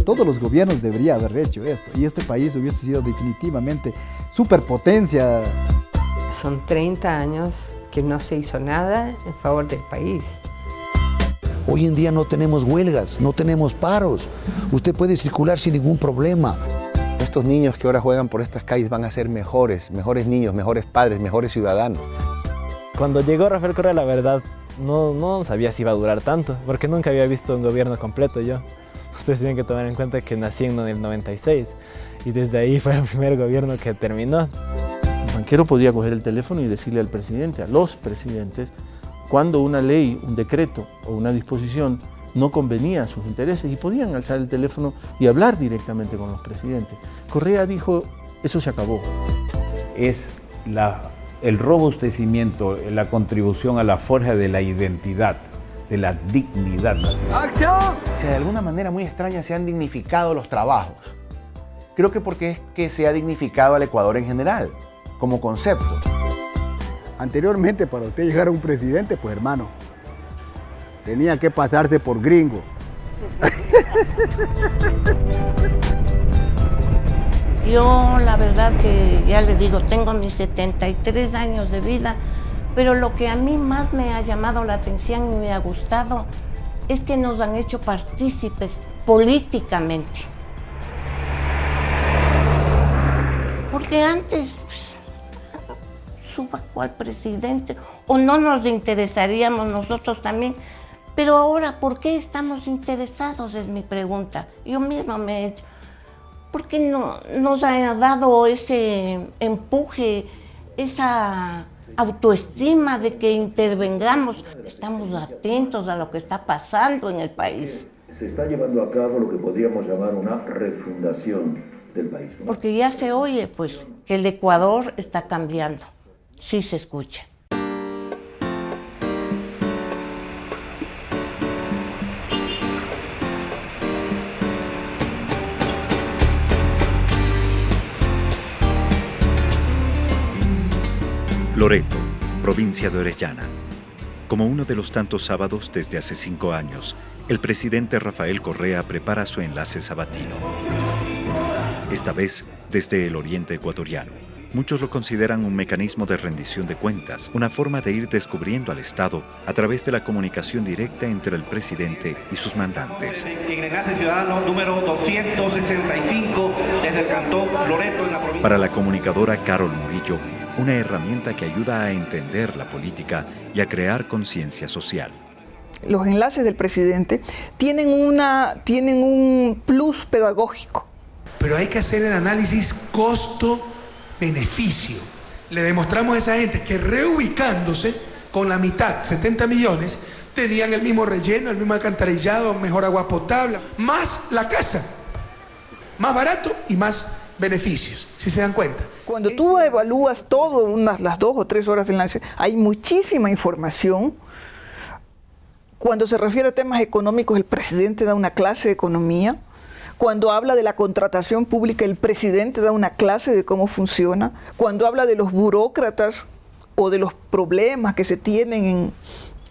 Todos los gobiernos deberían haber hecho esto y este país hubiese sido definitivamente superpotencia. Son 30 años que no se hizo nada en favor del país. Hoy en día no tenemos huelgas, no tenemos paros. Usted puede circular sin ningún problema. Estos niños que ahora juegan por estas calles van a ser mejores niños, mejores padres, mejores ciudadanos. Cuando llegó Rafael Correa, la verdad, no sabía si iba a durar tanto, porque nunca había visto un gobierno completo yo. Ustedes tienen que tomar en cuenta que nací en el 96 y desde ahí fue el primer gobierno que terminó. El banquero podía coger el teléfono y decirle al presidente, a los presidentes, cuando una ley, un decreto o una disposición no convenía a sus intereses y podían alzar el teléfono y hablar directamente con los presidentes. Correa dijo, eso se acabó. Es el robustecimiento, la contribución a la forja de la identidad, de la dignidad nacional. ¡Acción! O sea, de alguna manera muy extraña se han dignificado los trabajos. Creo que porque es que se ha dignificado al Ecuador en general, como concepto. Anteriormente, para usted llegar a un presidente, pues hermano, tenía que pasarse por gringo. Yo la verdad que ya le digo, tengo mis 73 años de vida, pero lo que a mí más me ha llamado la atención y me ha gustado es que nos han hecho partícipes políticamente. Porque antes suba cual presidente o no nos interesaríamos nosotros también. Pero ahora, ¿por qué estamos interesados? Es mi pregunta. Yo misma me he hecho. ¿Por qué no nos ha dado ese empuje, esa autoestima de que intervengamos? Estamos atentos a lo que está pasando en el país. Se está llevando a cabo lo que podríamos llamar una refundación del país, ¿no? Porque ya se oye, pues, que el Ecuador está cambiando. Sí se escucha. Loreto, provincia de Orellana. Como uno de los tantos sábados desde hace 5 años, el presidente Rafael Correa prepara su enlace sabatino. Esta vez desde el oriente ecuatoriano. Muchos lo consideran un mecanismo de rendición de cuentas, una forma de ir descubriendo al Estado a través de la comunicación directa entre el presidente y sus mandantes. En el enlace ciudadano número 265 desde el cantón Loreto en la provincia. Para la comunicadora Carol Murillo, una herramienta que ayuda a entender la política y a crear conciencia social. Los enlaces del presidente tienen un plus pedagógico. Pero hay que hacer el análisis costo-beneficio. Le demostramos a esa gente que reubicándose con la mitad, 70 millones, tenían el mismo relleno, el mismo alcantarillado, mejor agua potable, más la casa, más barato y más beneficios, si se dan cuenta. Cuando tú evalúas todo, las 2 o 3 horas del enlace, hay muchísima información. Cuando se refiere a temas económicos, el presidente da una clase de economía. Cuando habla de la contratación pública, el presidente da una clase de cómo funciona. Cuando habla de los burócratas o de los problemas que se tienen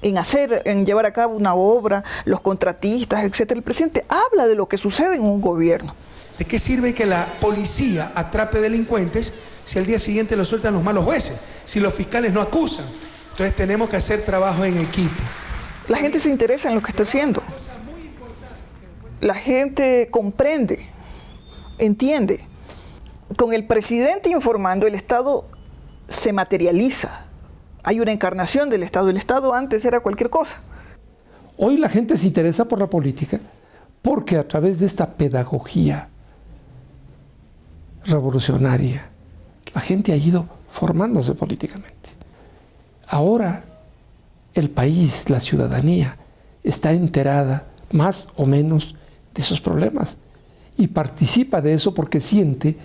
en llevar a cabo una obra, los contratistas, etcétera, el presidente habla de lo que sucede en un gobierno. ¿De qué sirve que la policía atrape delincuentes si al día siguiente lo sueltan los malos jueces? Si los fiscales no acusan. Entonces tenemos que hacer trabajo en equipo. La gente se interesa en lo que está haciendo. La gente comprende, entiende. Con el presidente informando, el Estado se materializa. Hay una encarnación del Estado. El Estado antes era cualquier cosa. Hoy la gente se interesa por la política porque a través de esta pedagogía revolucionaria, la gente ha ido formándose políticamente. Ahora el país, la ciudadanía, está enterada más o menos de esos problemas y participa de eso porque siente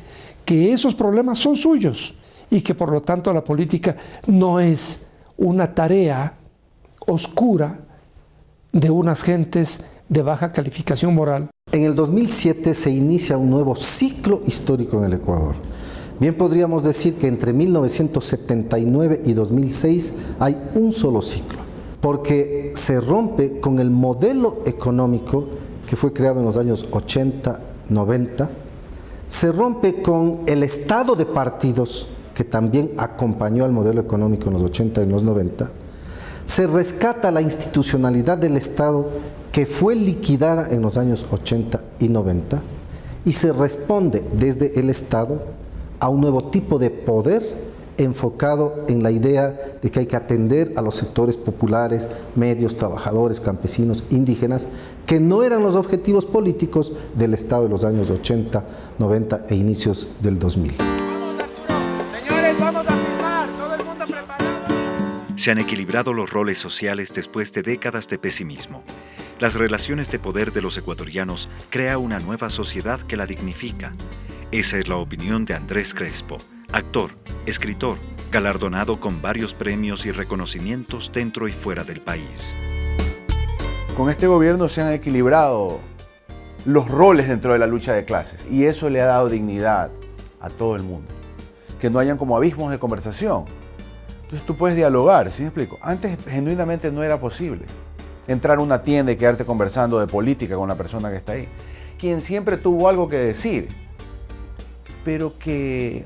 que esos problemas son suyos y que por lo tanto la política no es una tarea oscura de unas gentes de baja calificación moral. En el 2007 se inicia un nuevo ciclo histórico en el Ecuador. Bien podríamos decir que entre 1979 y 2006 hay un solo ciclo, porque se rompe con el modelo económico que fue creado en los años 80, 90, se rompe con el estado de partidos que también acompañó al modelo económico en los 80 y en los 90, se rescata la institucionalidad del Estado que fue liquidada en los años 80 y 90 y se responde desde el Estado a un nuevo tipo de poder enfocado en la idea de que hay que atender a los sectores populares, medios, trabajadores, campesinos, indígenas, que no eran los objetivos políticos del Estado de los años 80, 90 e inicios del 2000. Se han equilibrado los roles sociales después de décadas de pesimismo. Las relaciones de poder de los ecuatorianos crea una nueva sociedad que la dignifica. Esa es la opinión de Andrés Crespo, actor, escritor, galardonado con varios premios y reconocimientos dentro y fuera del país. Con este gobierno se han equilibrado los roles dentro de la lucha de clases y eso le ha dado dignidad a todo el mundo. Que no hayan como abismos de conversación. Entonces tú puedes dialogar, ¿sí me explico? Antes genuinamente no era posible entrar a una tienda y quedarte conversando de política con la persona que está ahí. Quien siempre tuvo algo que decir, pero que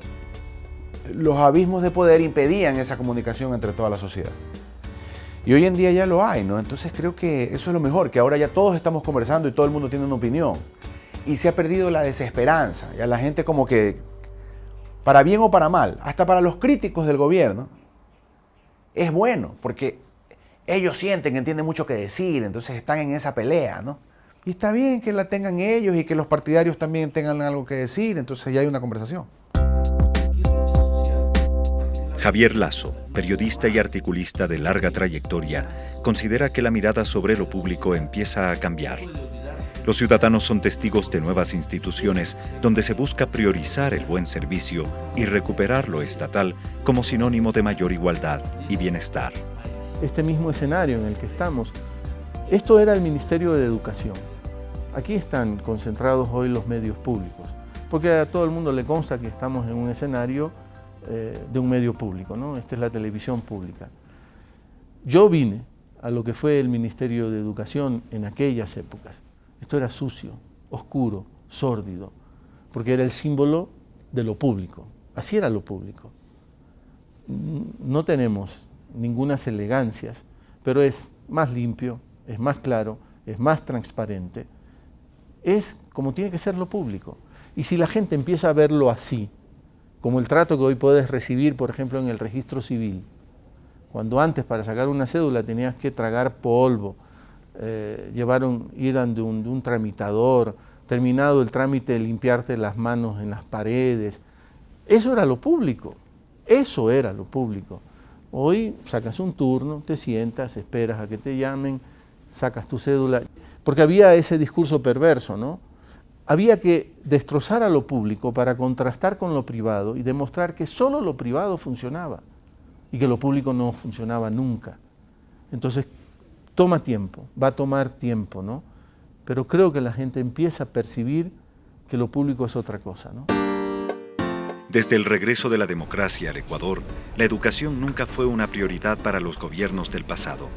los abismos de poder impedían esa comunicación entre toda la sociedad. Y hoy en día ya lo hay, ¿no? Entonces creo que eso es lo mejor, que ahora ya todos estamos conversando y todo el mundo tiene una opinión. Y se ha perdido la desesperanza. Ya la gente como que, para bien o para mal, hasta para los críticos del gobierno, es bueno, porque ellos sienten que tienen mucho que decir, entonces están en esa pelea, ¿no? Y está bien que la tengan ellos y que los partidarios también tengan algo que decir, entonces ya hay una conversación. Javier Lazo, periodista y articulista de larga trayectoria, considera que la mirada sobre lo público empieza a cambiar. Los ciudadanos son testigos de nuevas instituciones donde se busca priorizar el buen servicio y recuperar lo estatal como sinónimo de mayor igualdad y bienestar. Este mismo escenario en el que estamos, esto era el Ministerio de Educación. Aquí están concentrados hoy los medios públicos, porque a todo el mundo le consta que estamos en un escenario de un medio público, ¿no? Esta es la televisión pública. Yo vine a lo que fue el Ministerio de Educación en aquellas épocas. Esto era sucio, oscuro, sórdido, porque era el símbolo de lo público. Así era lo público. No tenemos ningunas elegancias, pero es más limpio, es más claro, es más transparente. Es como tiene que ser lo público. Y si la gente empieza a verlo así, como el trato que hoy puedes recibir, por ejemplo, en el registro civil, cuando antes para sacar una cédula tenías que tragar polvo, ir de un tramitador, terminado el trámite, limpiarte las manos en las paredes. Eso era lo público, eso era lo público. Hoy sacas un turno, te sientas, esperas a que te llamen, sacas tu cédula, porque había ese discurso perverso, ¿no? Había que destrozar a lo público para contrastar con lo privado y demostrar que solo lo privado funcionaba y que lo público no funcionaba nunca. Entonces, toma tiempo, va a tomar tiempo, ¿no? Pero creo que la gente empieza a percibir que lo público es otra cosa, ¿no? Desde el regreso de la democracia al Ecuador, la educación nunca fue una prioridad para los gobiernos del pasado.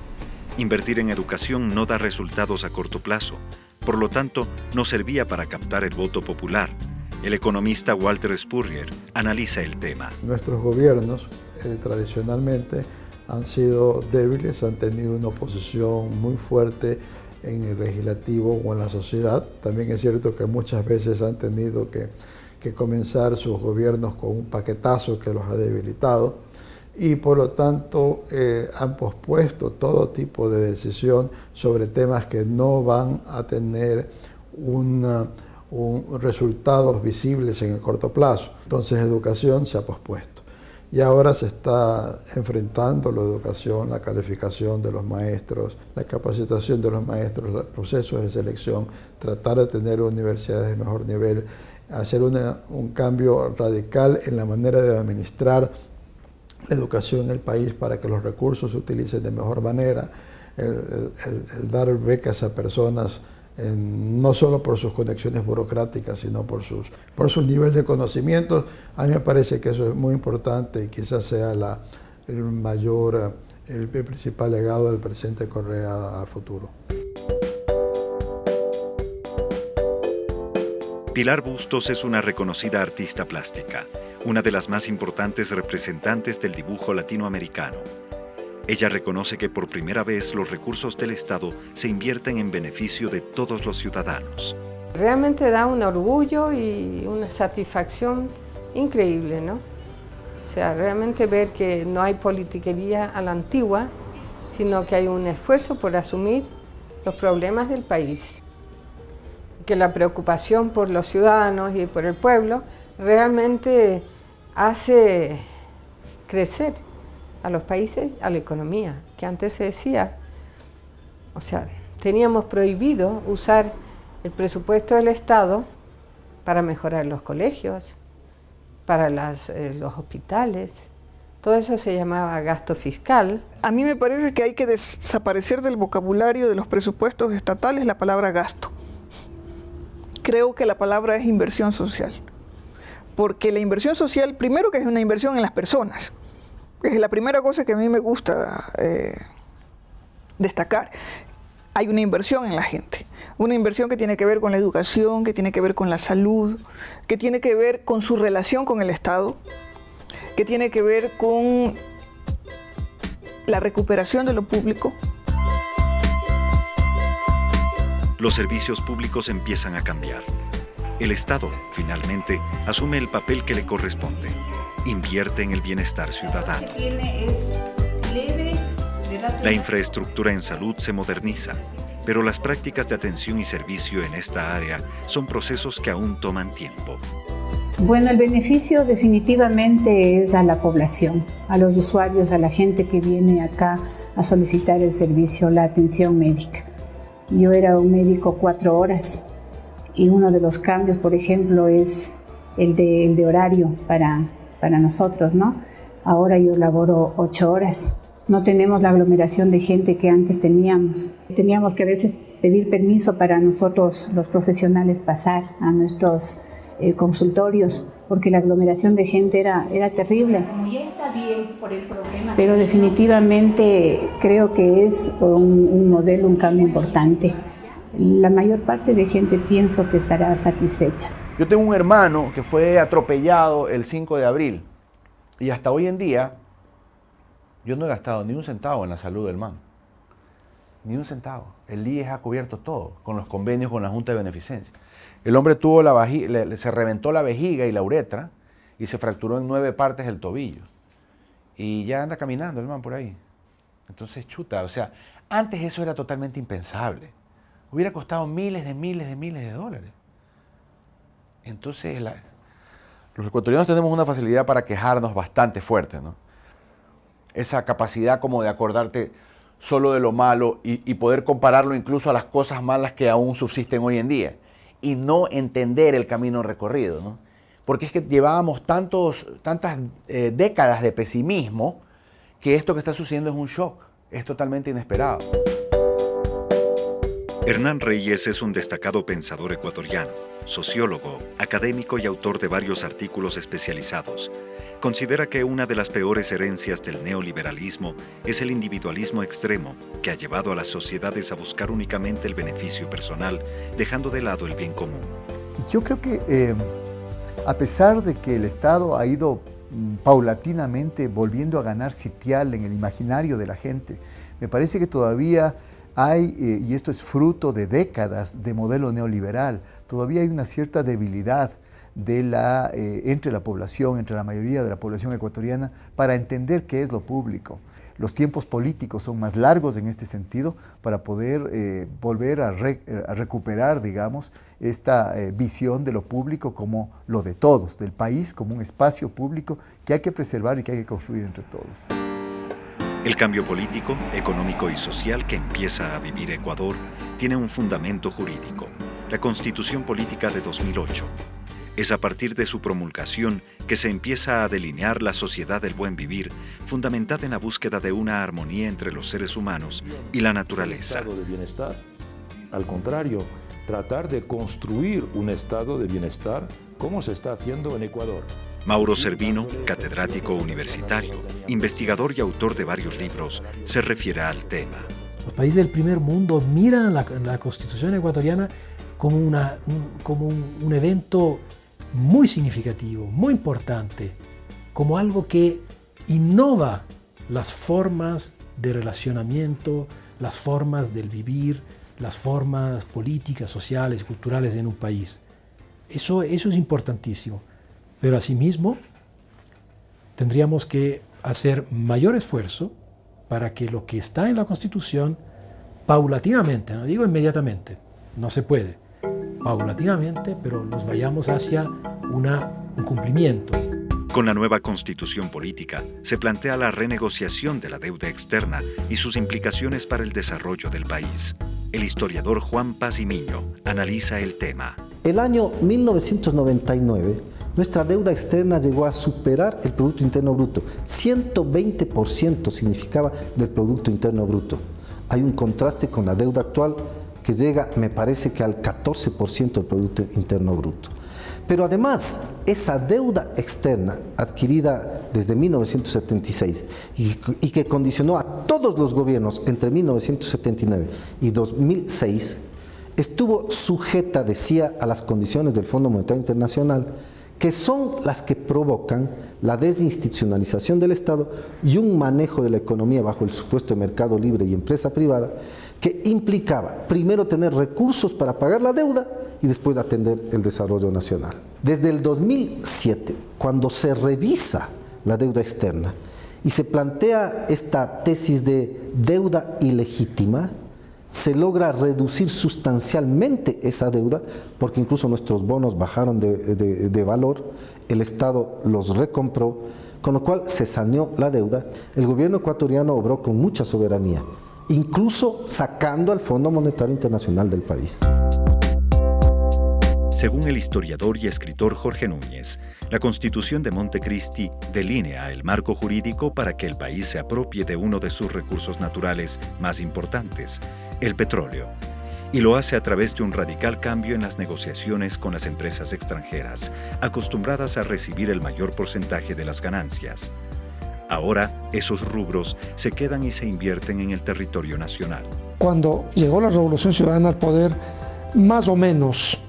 Invertir en educación no da resultados a corto plazo, por lo tanto, no servía para captar el voto popular. El economista Walter Spurrier analiza el tema. Nuestros gobiernos tradicionalmente han sido débiles, han tenido una oposición muy fuerte en el legislativo o en la sociedad. También es cierto que muchas veces han tenido que comenzar sus gobiernos con un paquetazo que los ha debilitado y por lo tanto han pospuesto todo tipo de decisión sobre temas que no van a tener resultados visibles en el corto plazo. Entonces educación se ha pospuesto. Y ahora se está enfrentando la educación, la calificación de los maestros, la capacitación de los maestros, los procesos de selección, tratar de tener universidades de mejor nivel, hacer un cambio radical en la manera de administrar la educación en el país para que los recursos se utilicen de mejor manera, el dar becas a personas no solo por sus conexiones burocráticas, sino por su nivel de conocimientos. A mí me parece que eso es muy importante y quizás sea el principal legado del presidente Correa al futuro. Pilar Bustos es una reconocida artista plástica, una de las más importantes representantes del dibujo latinoamericano. Ella reconoce que por primera vez los recursos del Estado se invierten en beneficio de todos los ciudadanos. Realmente da un orgullo y una satisfacción increíble, ¿no? O sea, realmente ver que no hay politiquería a la antigua, sino que hay un esfuerzo por asumir los problemas del país. Que la preocupación por los ciudadanos y por el pueblo realmente hace crecer a los países, a la economía, que antes se decía, o sea, teníamos prohibido usar el presupuesto del Estado para mejorar los colegios, para los hospitales. Todo eso se llamaba gasto fiscal. A mí me parece que hay que desaparecer del vocabulario de los presupuestos estatales la palabra gasto. Creo que la palabra es inversión social. Porque la inversión social, primero que es una inversión en las personas. Es la primera cosa que a mí me gusta destacar. Hay una inversión en la gente. Una inversión que tiene que ver con la educación, que tiene que ver con la salud, que tiene que ver con su relación con el Estado, que tiene que ver con la recuperación de lo público. Los servicios públicos empiezan a cambiar. El Estado, finalmente, asume el papel que le corresponde. Invierte en el bienestar ciudadano. La infraestructura en salud se moderniza, pero las prácticas de atención y servicio en esta área son procesos que aún toman tiempo. Bueno, el beneficio definitivamente es a la población, a los usuarios, a la gente que viene acá a solicitar el servicio, la atención médica. Yo era un médico 4 horas y uno de los cambios, por ejemplo, es el de horario para nosotros, ¿no? Ahora yo laboro 8 horas. No tenemos la aglomeración de gente que antes teníamos. Teníamos que a veces pedir permiso para nosotros, los profesionales, pasar a nuestros consultorios, porque la aglomeración de gente era terrible. Ya está bien por el problema. Pero definitivamente creo que es un modelo, un cambio importante. La mayor parte de gente pienso que estará satisfecha. Yo tengo un hermano que fue atropellado el 5 de abril y hasta hoy en día yo no he gastado ni un centavo en la salud del man. Ni un centavo. El IES ha cubierto todo con los convenios con la Junta de Beneficencia. El hombre tuvo se reventó la vejiga y la uretra y se fracturó en 9 partes el tobillo. Y ya anda caminando el man por ahí. Entonces, chuta, o sea, antes eso era totalmente impensable. Hubiera costado miles de dólares. Entonces, los ecuatorianos tenemos una facilidad para quejarnos bastante fuerte, ¿no? Esa capacidad como de acordarte solo de lo malo y poder compararlo incluso a las cosas malas que aún subsisten hoy en día y no entender el camino recorrido, ¿no? Porque es que llevábamos tantas décadas de pesimismo que esto que está sucediendo es un shock, es totalmente inesperado. Hernán Reyes es un destacado pensador ecuatoriano, sociólogo, académico y autor de varios artículos especializados. Considera que una de las peores herencias del neoliberalismo es el individualismo extremo que ha llevado a las sociedades a buscar únicamente el beneficio personal, dejando de lado el bien común. Yo creo que a pesar de que el Estado ha ido paulatinamente volviendo a ganar sitial en el imaginario de la gente, me parece que todavía hay, y esto es fruto de décadas de modelo neoliberal, todavía hay una cierta debilidad entre la población, entre la mayoría de la población ecuatoriana, para entender qué es lo público. Los tiempos políticos son más largos en este sentido para poder volver a recuperar, digamos, esta visión de lo público como lo de todos, del país como un espacio público que hay que preservar y que hay que construir entre todos. El cambio político, económico y social que empieza a vivir Ecuador tiene un fundamento jurídico, la Constitución Política de 2008. Es a partir de su promulgación que se empieza a delinear la sociedad del buen vivir, fundamentada en la búsqueda de una armonía entre los seres humanos y la naturaleza. Estado de bienestar. Al contrario, tratar de construir un estado de bienestar como se está haciendo en Ecuador. Mauro Servino, catedrático universitario, investigador y autor de varios libros, se refiere al tema. Los países del primer mundo miran la Constitución ecuatoriana como un evento muy significativo, muy importante, como algo que innova las formas de relacionamiento, las formas del vivir, las formas políticas, sociales, culturales en un país. Eso es importantísimo, pero asimismo tendríamos que hacer mayor esfuerzo para que lo que está en la Constitución, paulatinamente, no digo inmediatamente, no se puede, paulatinamente, pero nos vayamos hacia un cumplimiento. Con la nueva constitución política se plantea la renegociación de la deuda externa y sus implicaciones para el desarrollo del país. El historiador Juan Pazimiño analiza el tema. El año 1999, nuestra deuda externa llegó a superar el Producto Interno Bruto. 120% significaba del Producto Interno Bruto. Hay un contraste con la deuda actual que llega, me parece que al 14% del Producto Interno Bruto. Pero además, esa deuda externa adquirida desde 1976 y que condicionó a todos los gobiernos entre 1979 y 2006, estuvo sujeta, decía, a las condiciones del Fondo Monetario Internacional, que son las que provocan la desinstitucionalización del Estado y un manejo de la economía bajo el supuesto de mercado libre y empresa privada, que implicaba primero tener recursos para pagar la deuda y después atender el desarrollo nacional. Desde el 2007, cuando se revisa la deuda externa y se plantea esta tesis de deuda ilegítima, se logra reducir sustancialmente esa deuda, porque incluso nuestros bonos bajaron de valor, el Estado los recompró, con lo cual se saneó la deuda. El gobierno ecuatoriano obró con mucha soberanía, incluso sacando al Fondo Monetario Internacional del país. Según el historiador y escritor Jorge Núñez, la Constitución de Montecristi delinea el marco jurídico para que el país se apropie de uno de sus recursos naturales más importantes, el petróleo, y lo hace a través de un radical cambio en las negociaciones con las empresas extranjeras, acostumbradas a recibir el mayor porcentaje de las ganancias. Ahora, esos rubros se quedan y se invierten en el territorio nacional. Cuando llegó la Revolución Ciudadana al poder, más o menos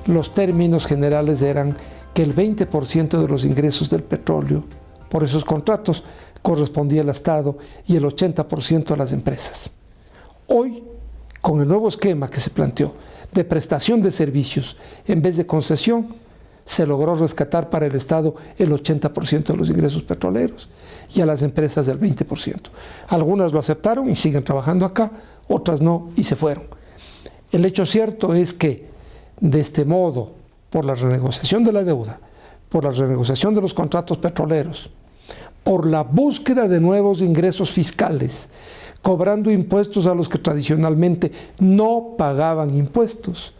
los términos generales eran que el 20% de los ingresos del petróleo por esos contratos correspondía al Estado y el 80% a las empresas. Hoy, con el nuevo esquema que se planteó de prestación de servicios en vez de concesión, se logró rescatar para el Estado el 80% de los ingresos petroleros y a las empresas el 20%. Algunas lo aceptaron y siguen trabajando acá, otras no y se fueron. El hecho cierto es que de este modo, por la renegociación de la deuda, por la renegociación de los contratos petroleros, por la búsqueda de nuevos ingresos fiscales, cobrando impuestos a los que tradicionalmente no pagaban impuestos,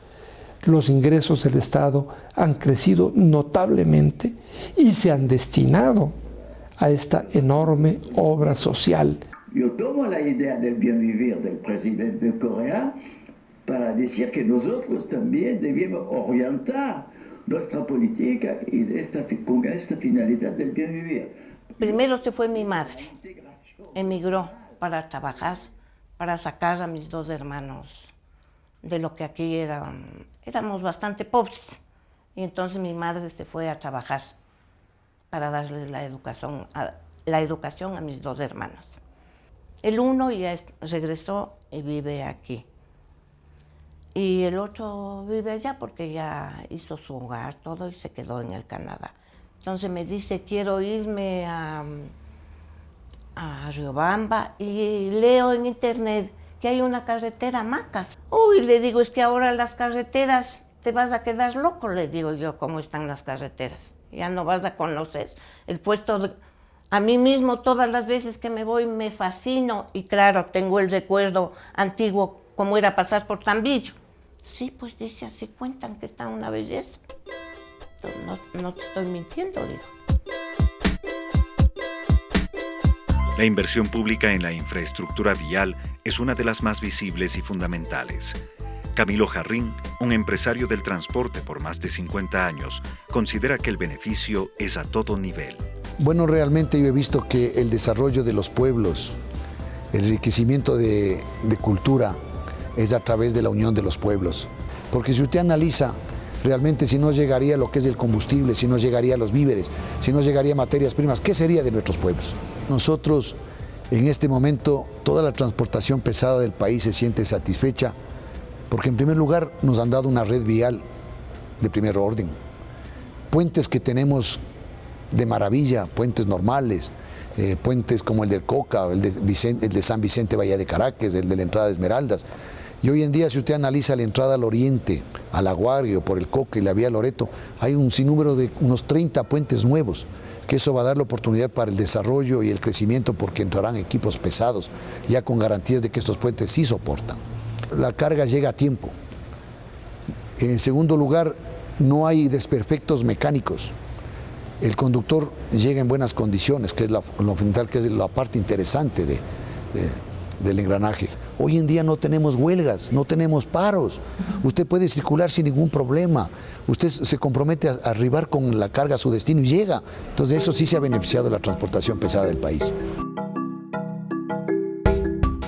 los ingresos del Estado han crecido notablemente y se han destinado a esta enorme obra social. Yo tomo la idea del bien vivir del presidente de Corea para decir que nosotros también debemos orientar nuestra política y con esta finalidad del bien vivir. Primero se fue mi madre, emigró para trabajar, para sacar a mis dos hermanos de lo que aquí éramos bastante pobres. Y entonces mi madre se fue a trabajar para darles la educación a mis dos hermanos. El uno ya regresó y vive aquí. Y el otro vive allá porque ya hizo su hogar, todo, y se quedó en el Canadá. Entonces me dice, quiero irme a Riobamba, y leo en internet que hay una carretera a Macas. Uy, le digo, es que ahora las carreteras, te vas a quedar loco, le digo yo, cómo están las carreteras. Ya no vas a conocer el puesto. A mí mismo, todas las veces que me voy, me fascino, y claro, tengo el recuerdo antiguo, como era pasar por Tambillo. Sí, pues dice, así cuentan que está una belleza. No te estoy mintiendo, digo. La inversión pública en la infraestructura vial es una de las más visibles y fundamentales. Camilo Jarrín, un empresario del transporte por más de 50 años, considera que el beneficio es a todo nivel. Bueno, realmente yo he visto que el desarrollo de los pueblos, el enriquecimiento de cultura, es a través de la unión de los pueblos. Porque si usted analiza realmente si no llegaría lo que es el combustible, si no llegaría los víveres, si no llegaría materias primas, ¿qué sería de nuestros pueblos? Nosotros en este momento toda la transportación pesada del país se siente satisfecha porque en primer lugar nos han dado una red vial de primer orden. Puentes que tenemos de maravilla, puentes normales, puentes como el del Coca, el de San Vicente Bahía de Caracas, el de la entrada de Esmeraldas. Y hoy en día, si usted analiza la entrada al oriente, al Aguario, por el Coca y la vía Loreto, hay un sinnúmero de unos 30 puentes nuevos, que eso va a dar la oportunidad para el desarrollo y el crecimiento porque entrarán equipos pesados, ya con garantías de que estos puentes sí soportan. La carga llega a tiempo. En segundo lugar, no hay desperfectos mecánicos. El conductor llega en buenas condiciones, que es lo fundamental, que es la parte interesante del engranaje. Hoy en día no tenemos huelgas, no tenemos paros. Usted puede circular sin ningún problema. Usted se compromete a arribar con la carga a su destino y llega. Entonces eso sí se ha beneficiado de la transportación pesada del país.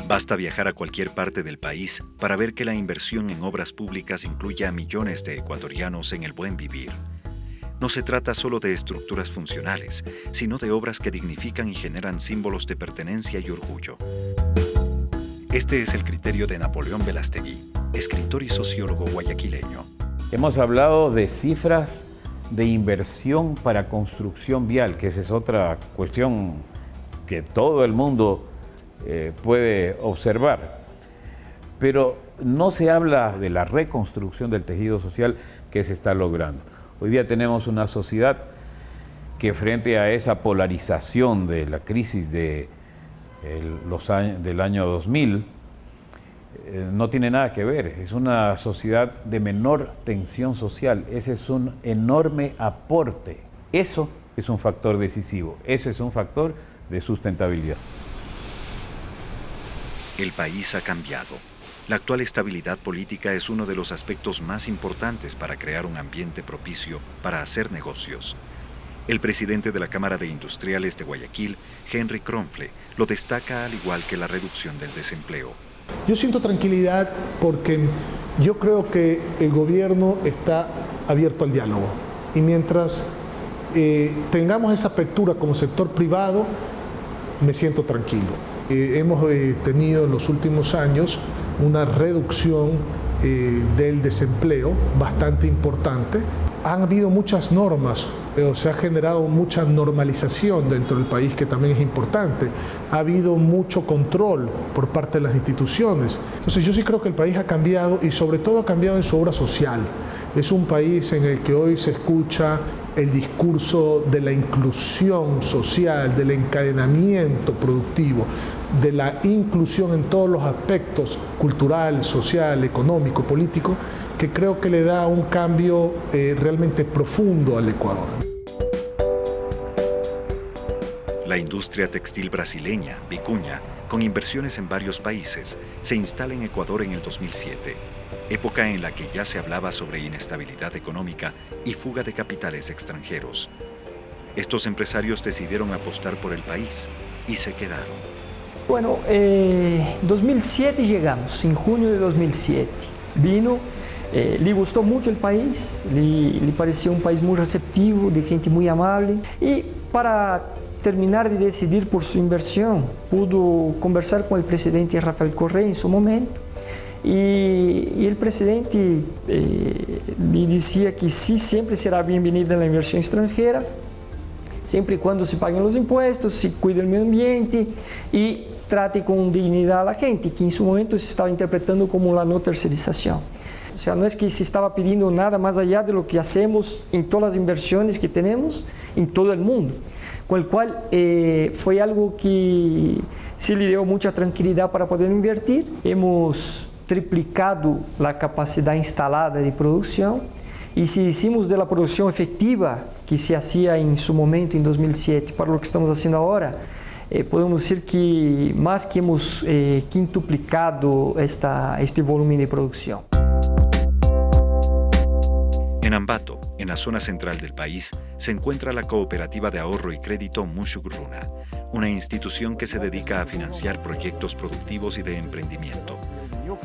Basta viajar a cualquier parte del país para ver que la inversión en obras públicas incluye a millones de ecuatorianos en el buen vivir. No se trata solo de estructuras funcionales, sino de obras que dignifican y generan símbolos de pertenencia y orgullo. Este es el criterio de Napoleón Velastegui, escritor y sociólogo guayaquileño. Hemos hablado de cifras de inversión para construcción vial, que esa es otra cuestión que todo el mundo puede observar. Pero no se habla de la reconstrucción del tejido social que se está logrando. Hoy día tenemos una sociedad que frente a esa polarización de la crisis del año 2000, no tiene nada que ver. Es una sociedad de menor tensión social. Ese es un enorme aporte. Eso es un factor decisivo. Eso es un factor de sustentabilidad. El país ha cambiado. La actual estabilidad política es uno de los aspectos más importantes para crear un ambiente propicio para hacer negocios. El presidente de la Cámara de Industriales de Guayaquil, Henry Kronfle, lo destaca al igual que la reducción del desempleo. Yo siento tranquilidad porque yo creo que el gobierno está abierto al diálogo y mientras tengamos esa apertura como sector privado, me siento tranquilo. Hemos tenido en los últimos años una reducción del desempleo bastante importante. Han habido muchas normas, se ha generado mucha normalización dentro del país, que también es importante. Ha habido mucho control por parte de las instituciones. Entonces yo sí creo que el país ha cambiado y sobre todo ha cambiado en su obra social. Es un país en el que hoy se escucha el discurso de la inclusión social, del encadenamiento productivo, de la inclusión en todos los aspectos cultural, social, económico, político, que creo que le da un cambio realmente profundo al Ecuador. La industria textil brasileña, Vicuña, con inversiones en varios países, se instala en Ecuador en el 2007, época en la que ya se hablaba sobre inestabilidad económica y fuga de capitales extranjeros. Estos empresarios decidieron apostar por el país y se quedaron. Bueno, en 2007 llegamos, en junio de 2007. Vino, le gustó mucho el país, le pareció un país muy receptivo, de gente muy amable. Y para terminar de decidir por su inversión, pudo conversar con el presidente Rafael Correa en su momento. Y el presidente le decía que sí, siempre será bienvenida la inversión extranjera, siempre y cuando se paguen los impuestos, se cuide el medio ambiente y trate con dignidad a la gente, que en su momento se estaba interpretando como la no tercerización. O sea, no es que se estaba pidiendo nada más allá de lo que hacemos en todas las inversiones que tenemos en todo el mundo, con el cual fue algo que sí le dio mucha tranquilidad para poder invertir. Hemos triplicado la capacidad instalada de producción y si hicimos de la producción efectiva que se hacía en su momento en 2007 para lo que estamos haciendo ahora, podemos decir que más que hemos quintuplicado este volumen de producción. En Ambato, en la zona central del país, se encuentra la Cooperativa de Ahorro y Crédito Mushugruna, una institución que se dedica a financiar proyectos productivos y de emprendimiento.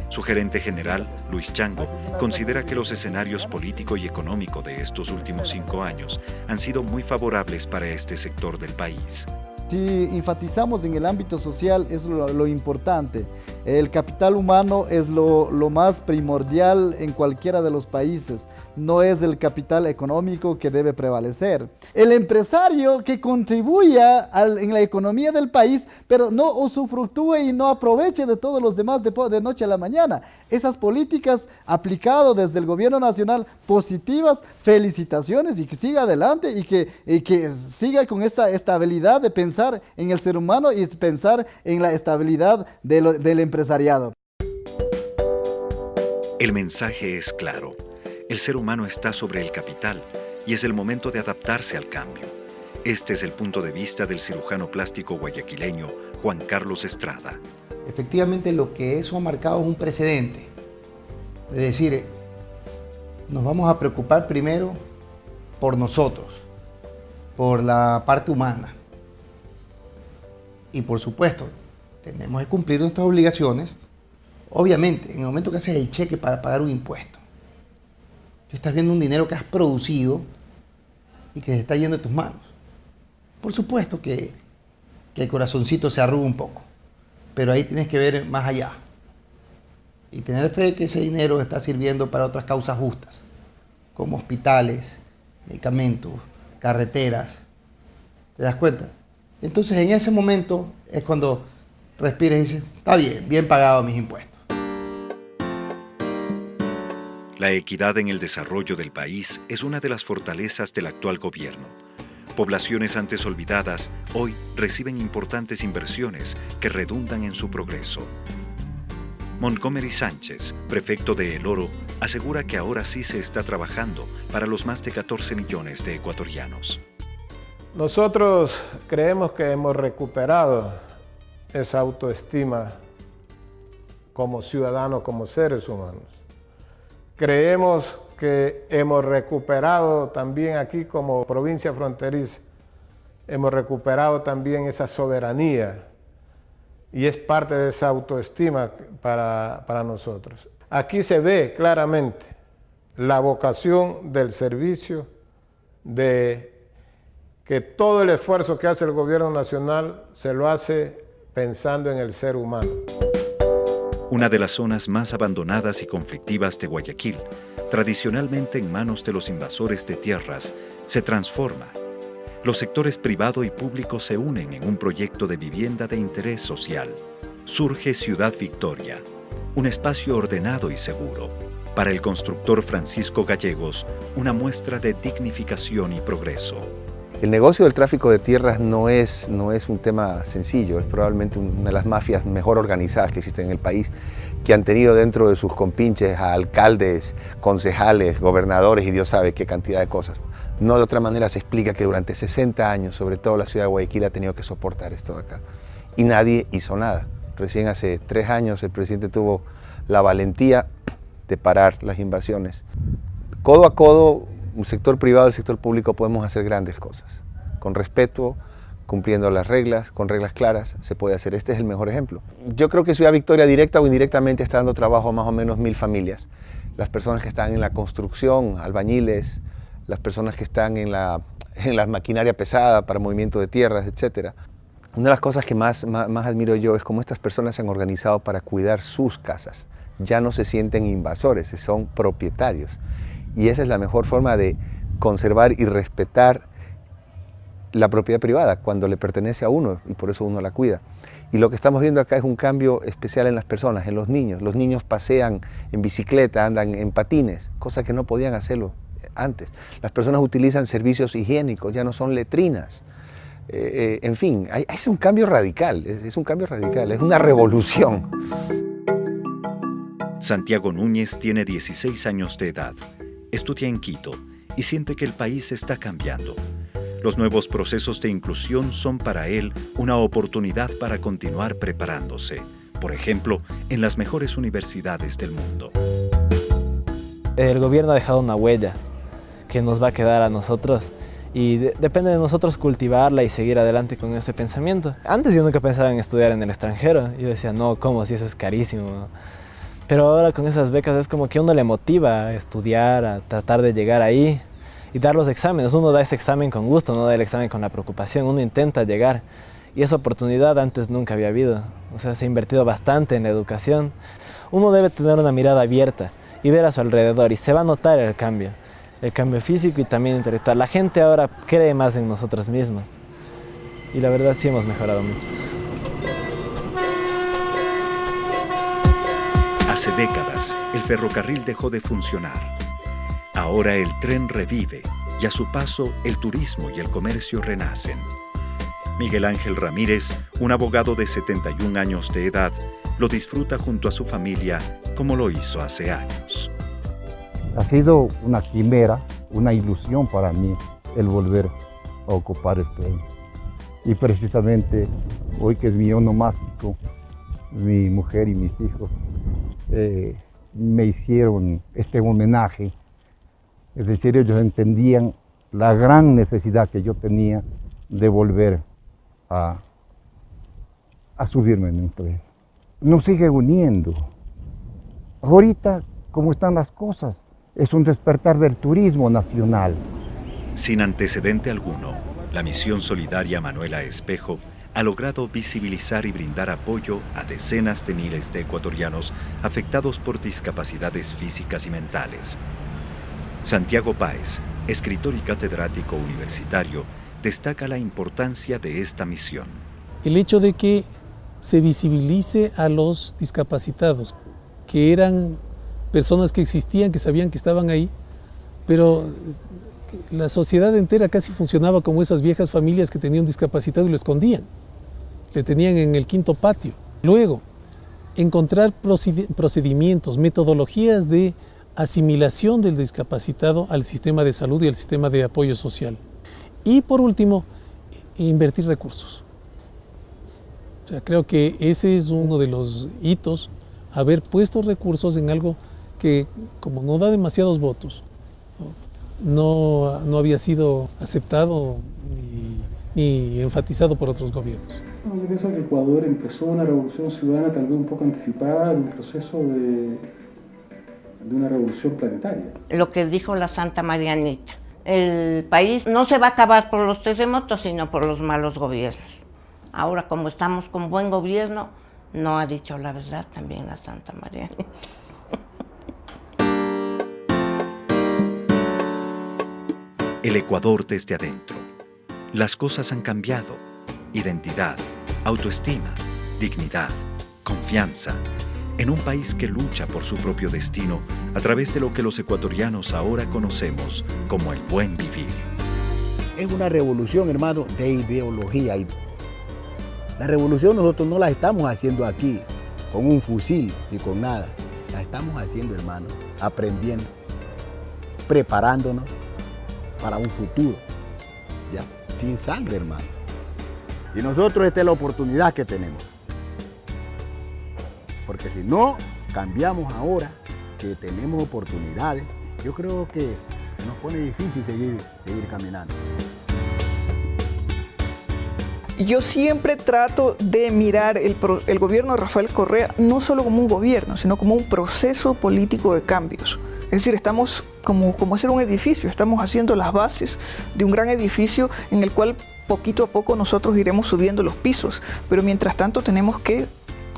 Su gerente general, Luis Chango, considera que los escenarios político y económico de estos últimos 5 años han sido muy favorables para este sector del país. Si enfatizamos en el ámbito social, es lo importante. El capital humano es lo más primordial en cualquiera de los países. No es el capital económico que debe prevalecer. El empresario que contribuya en la economía del país, pero no usufructúe y no aproveche de todos los demás de noche a la mañana. Esas políticas aplicadas desde el gobierno nacional, positivas, felicitaciones, y que siga adelante y que siga con esta estabilidad de pensar en el ser humano y pensar en la estabilidad del empresariado. El mensaje es claro. El ser humano está sobre el capital y es el momento de adaptarse al cambio. Este es el punto de vista del cirujano plástico guayaquileño Juan Carlos Estrada. Efectivamente, lo que eso ha marcado es un precedente. Es decir, nos vamos a preocupar primero por nosotros, por la parte humana. Y por supuesto, tenemos que cumplir nuestras obligaciones. Obviamente, en el momento que haces el cheque para pagar un impuesto, tú estás viendo un dinero que has producido y que se está yendo de tus manos. Por supuesto que el corazoncito se arruga un poco, pero ahí tienes que ver más allá y tener fe de que ese dinero está sirviendo para otras causas justas, como hospitales, medicamentos, carreteras. ¿Te das cuenta? Entonces en ese momento es cuando respiras y dices, está bien, bien pagado mis impuestos. La equidad en el desarrollo del país es una de las fortalezas del actual gobierno. Poblaciones antes olvidadas hoy reciben importantes inversiones que redundan en su progreso. Montgomery Sánchez, prefecto de El Oro, asegura que ahora sí se está trabajando para los más de 14 millones de ecuatorianos. Nosotros creemos que hemos recuperado esa autoestima como ciudadanos, como seres humanos. Creemos que hemos recuperado también aquí como provincia fronteriza, hemos recuperado también esa soberanía y es parte de esa autoestima para nosotros. Aquí se ve claramente la vocación del servicio, de que todo el esfuerzo que hace el gobierno nacional se lo hace pensando en el ser humano. Una de las zonas más abandonadas y conflictivas de Guayaquil, tradicionalmente en manos de los invasores de tierras, se transforma. Los sectores privado y público se unen en un proyecto de vivienda de interés social. Surge Ciudad Victoria, un espacio ordenado y seguro. Para el constructor Francisco Gallegos, una muestra de dignificación y progreso. El negocio del tráfico de tierras no es un tema sencillo, es probablemente una de las mafias mejor organizadas que existen en el país, que han tenido dentro de sus compinches a alcaldes, concejales, gobernadores y Dios sabe qué cantidad de cosas. No de otra manera se explica que durante 60 años, sobre todo la ciudad de Guayaquil, ha tenido que soportar esto de acá. Y nadie hizo nada. Recién hace 3 años el presidente tuvo la valentía de parar las invasiones. Codo a codo, un sector privado y el sector público podemos hacer grandes cosas. Con respeto, cumpliendo las reglas, con reglas claras, se puede hacer. Este es el mejor ejemplo. Yo creo que Ciudad Victoria directa o indirectamente está dando trabajo a más o menos 1000 familias. Las personas que están en la construcción, albañiles, las personas que están en la maquinaria pesada para movimiento de tierras, etc. Una de las cosas que más admiro yo es cómo estas personas se han organizado para cuidar sus casas. Ya no se sienten invasores, son propietarios. Y esa es la mejor forma de conservar y respetar la propiedad privada cuando le pertenece a uno y por eso uno la cuida. Y lo que estamos viendo acá es un cambio especial en las personas, en los niños. Los niños pasean en bicicleta, andan en patines, cosa que no podían hacerlo antes. Las personas utilizan servicios higiénicos, ya no son letrinas. En fin, es un cambio radical, es un cambio radical, es una revolución. Santiago Núñez tiene 16 años de edad, estudia en Quito y siente que el país está cambiando. Los nuevos procesos de inclusión son para él una oportunidad para continuar preparándose, por ejemplo, en las mejores universidades del mundo. El gobierno ha dejado una huella que nos va a quedar a nosotros y depende de nosotros cultivarla y seguir adelante con ese pensamiento. Antes yo nunca pensaba en estudiar en el extranjero, yo decía, no, ¿cómo? Si eso es carísimo. Pero ahora con esas becas es como que uno le motiva a estudiar, a tratar de llegar ahí y dar los exámenes. Uno da ese examen con gusto, no da el examen con la preocupación, uno intenta llegar. Y esa oportunidad antes nunca había habido. O sea, se ha invertido bastante en la educación. Uno debe tener una mirada abierta y ver a su alrededor y se va a notar el cambio físico y también intelectual. La gente ahora cree más en nosotros mismos y la verdad sí hemos mejorado mucho. Hace décadas, el ferrocarril dejó de funcionar. Ahora el tren revive y a su paso el turismo y el comercio renacen. Miguel Ángel Ramírez, un abogado de 71 años de edad, lo disfruta junto a su familia como lo hizo hace años. Ha sido una quimera, una ilusión para mí el volver a ocupar el tren. Y precisamente hoy que es mi onomástico, mi mujer y mis hijos me hicieron este homenaje. Es decir, ellos entendían la gran necesidad que yo tenía de volver a subirme en un tren. Nos sigue uniendo. Ahorita, como están las cosas, es un despertar del turismo nacional. Sin antecedente alguno, la misión solidaria Manuela Espejo ha logrado visibilizar y brindar apoyo a decenas de miles de ecuatorianos afectados por discapacidades físicas y mentales. Santiago Páez, escritor y catedrático universitario, destaca la importancia de esta misión. El hecho de que se visibilice a los discapacitados, que eran personas que existían, que sabían que estaban ahí, pero la sociedad entera casi funcionaba como esas viejas familias que tenían un discapacitado y lo escondían. Le tenían en el quinto patio. Luego, encontrar procedimientos, metodologías de asimilación del discapacitado al sistema de salud y al sistema de apoyo social. Y por último, invertir recursos. O sea, creo que ese es uno de los hitos, haber puesto recursos en algo que, como no da demasiados votos, no había sido aceptado ni enfatizado por otros gobiernos. Yo pienso que Ecuador empezó una revolución ciudadana tal vez un poco anticipada en un proceso de una revolución planetaria. Lo que dijo la Santa Marianita, el país no se va a acabar por los terremotos, sino por los malos gobiernos. Ahora, como estamos con buen gobierno, no ha dicho la verdad también la Santa Marianita. El Ecuador desde adentro. Las cosas han cambiado. Identidad, autoestima, dignidad, confianza. En un país que lucha por su propio destino a través de lo que los ecuatorianos ahora conocemos como el buen vivir. Es una revolución, hermano, de ideología. La revolución nosotros no la estamos haciendo aquí con un fusil ni con nada. La estamos haciendo, hermano, aprendiendo, preparándonos para un futuro, ya, sin sangre, hermano. Y nosotros esta es la oportunidad que tenemos. Porque si no cambiamos ahora, que tenemos oportunidades, yo creo que nos pone difícil seguir caminando. Yo siempre trato de mirar el gobierno de Rafael Correa no solo como un gobierno, sino como un proceso político de cambios. Es decir, estamos como hacer un edificio, estamos haciendo las bases de un gran edificio en el cual poquito a poco nosotros iremos subiendo los pisos, pero mientras tanto tenemos que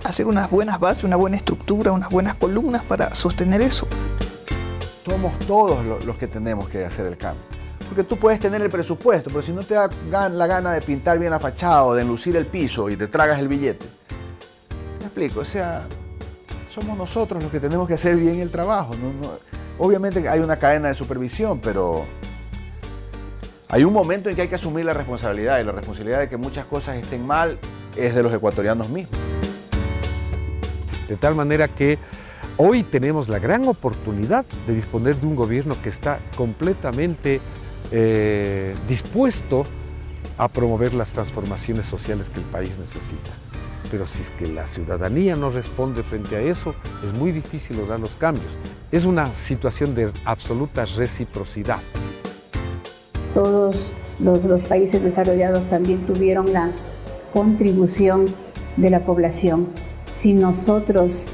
hacer unas buenas bases, una buena estructura, unas buenas columnas para sostener eso. Somos todos los que tenemos que hacer el cambio. Porque tú puedes tener el presupuesto, pero si no te da la gana de pintar bien la fachada o de enlucir el piso y te tragas el billete. ¿Me explico? O sea, somos nosotros los que tenemos que hacer bien el trabajo. Obviamente hay una cadena de supervisión, pero hay un momento en que hay que asumir la responsabilidad, y la responsabilidad de que muchas cosas estén mal es de los ecuatorianos mismos. De tal manera que hoy tenemos la gran oportunidad de disponer de un gobierno que está completamente dispuesto a promover las transformaciones sociales que el país necesita. Pero si es que la ciudadanía no responde frente a eso, es muy difícil lograr los cambios. Es una situación de absoluta reciprocidad. Todos los países desarrollados también tuvieron la contribución de la población. Si nosotros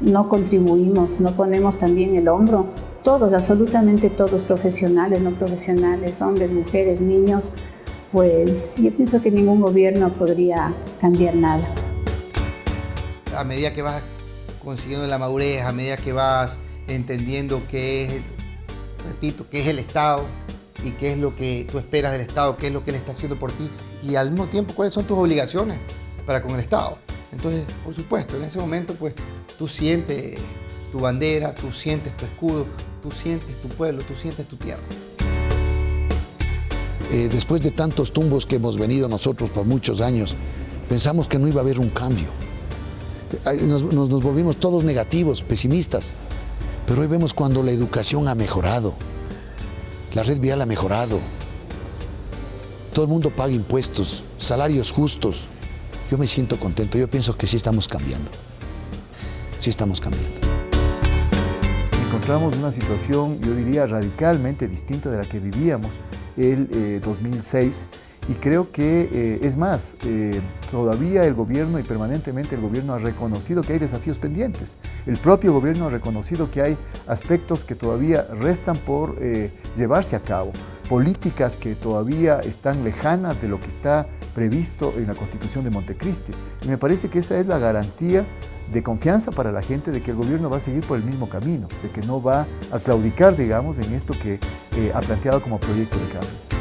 no contribuimos, no ponemos también el hombro, todos, absolutamente todos, profesionales, no profesionales, hombres, mujeres, niños, pues yo pienso que ningún gobierno podría cambiar nada. A medida que vas consiguiendo la madurez, a medida que vas entendiendo qué es, repito, qué es el Estado y qué es lo que tú esperas del Estado, qué es lo que él está haciendo por ti y al mismo tiempo cuáles son tus obligaciones para con el Estado. Entonces, por supuesto, en ese momento pues tú sientes tu bandera, tú sientes tu escudo, tú sientes tu pueblo, tú sientes tu tierra. Después de tantos tumbos que hemos venido nosotros por muchos años, pensamos que no iba a haber un cambio. Nos volvimos todos negativos, pesimistas, pero hoy vemos cuando la educación ha mejorado, la red vial ha mejorado, todo el mundo paga impuestos, salarios justos. Yo me siento contento, yo pienso que sí estamos cambiando, sí estamos cambiando. Encontramos una situación, yo diría, radicalmente distinta de la que vivíamos el 2006 y creo que, es más, todavía el gobierno y permanentemente el gobierno ha reconocido que hay desafíos pendientes. El propio gobierno ha reconocido que hay aspectos que todavía restan por llevarse a cabo, políticas que todavía están lejanas de lo que está previsto en la Constitución de Montecristi. Y me parece que esa es la garantía de confianza para la gente de que el gobierno va a seguir por el mismo camino, de que no va a claudicar, digamos, en esto que ha planteado como proyecto de cambio.